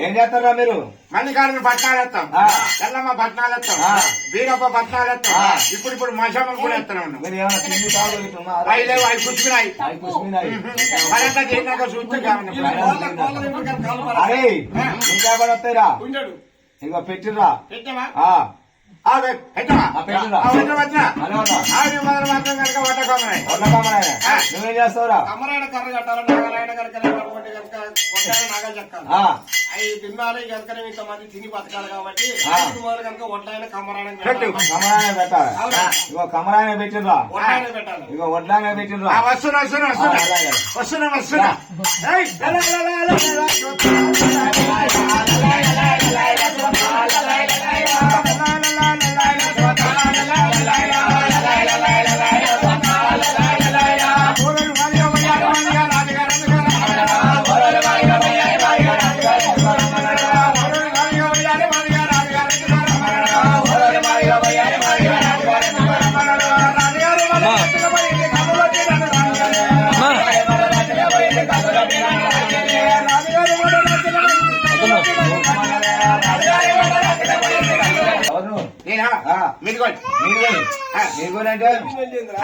ఏం చేస్తారా మీరు? మల్లికార్జున పట్నాలు ఎత్తాం, ఎల్లమ్మ పట్నాలు ఎత్తాం, వీరప్ప పట్నాలు ఎత్తాం, ఇప్పుడు మషమ్మ కూడా ఎత్తున్నాం. అవి లేవు, అవి కూర్చున్నాయి. మరంతా చేసినాక చూస్తే అరే ఇంకా పడతాయిరా, ఇక పెట్టిర్రా. పెట్టావా? నువ్వేం చేస్తావురా? కమ్మరాయన కర్ర కట్టాలి, నాగరాయన కనుక నాగలు చెక్కాలి. అవి తినాలి కనుకనే ఇంతమంది తిని బతకాలి కాబట్టి కనుక వడ్లాయన కమ్మరాయన కమరాయన పెట్టాలి. ఇగో కమరాయన పెట్టిర్రా, వడ్లాయన పెట్టాలి. ఇగో వడ్లాయన పెట్టిర్రా. వస్తున్నా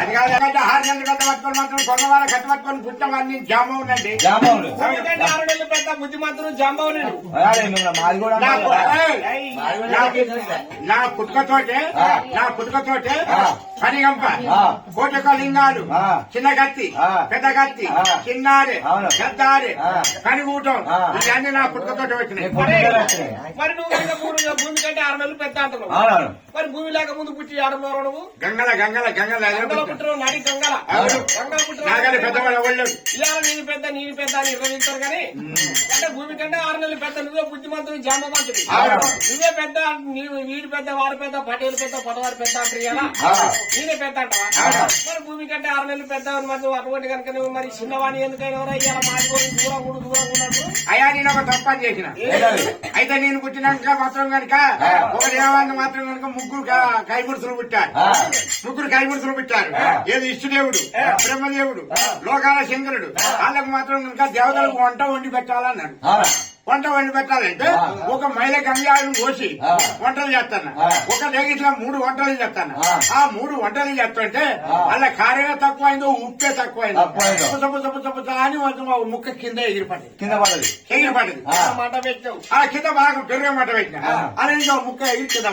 అది కాదంటే 6 నెలలు కట్ట పట్టుకొని మాత్రం కొన్నవాళ్ళ కట్ట పట్టుకొని పుట్టమని జామ ఉందండి. పెద్ద బుద్ధి మాత్రం జామ నా పుట్టుకతోటే పనిగంప, కోటక లింగాలు, చిన్న కత్తి, పెద్ద కత్తి, చిన్నారే, పెద్దారే, కనిగూటం, ఇవన్నీ నా పుట్టుకతోటి వచ్చినాయి. మరి నువ్వు భూమి కంటే 6 నెలలు పెద్ద అంటున్నావు. మరి భూమి లేక ముందు పుట్టి ఆడమన్నారు నువ్వు. గంగల గంగల గంగల పుట్టిన నాడి గంగల గంగల పుట్టిన పెద్దవాళ్ళు వాళ్ళు ఇలా నేను పెద్ద అని నిర్వహించారు. కానీ అంటే భూమి కంటే 6 నెలలు పెద్ద, నువ్వే బుద్ధిమంతుడు జామవంతుడు, నువ్వే పెద్ద, వీడి పెద్ద, వాడు పెద్ద, పటేలు పెద్ద, పొడవారు పెద్ద అంటారు కదా, నేనే పెద్ద అంటావా? మరి భూమి కంటే 6 నెలలు పెద్ద మరి అటువంటి కనుక నువ్వు మరి చిన్నవాణి ఎందుకైనా ఇలా మాట్లాడి దూరం ఉన్నట్టు. అయ్యా నేను ఒక తప్పని చేసిన. అయితే నేను పుట్టినాక మాత్రం కనుక ఒక దేవాన్ని మాత్రం కనుక ముగ్గురు కైముడుసులు పుట్టారు. ఏది ఇష్టదేవుడు, బ్రహ్మదేవుడు, లోకాల శంకరుడు. వాళ్ళకు మాత్రం కనుక దేవతలకు వంట వండి పెట్టాలన్నాడు. వంట వండి పెట్టాలంటే ఒక మైల గంగాలను కోసి వంటలు చేస్తాను, ఒక డేగిట్లా 3 వంటలు చేస్తాను. ఆ 3 వంటలు చేస్తుంటే వాళ్ళ కారమే తక్కువైందో ఉప్పే తక్కువైందో అని ముక్క కింద ఎగిరిపడ్డది. ఆ కింద బాగా పెరుగు మంట పెట్టిన అలా ముక్క ఎగిరి కింద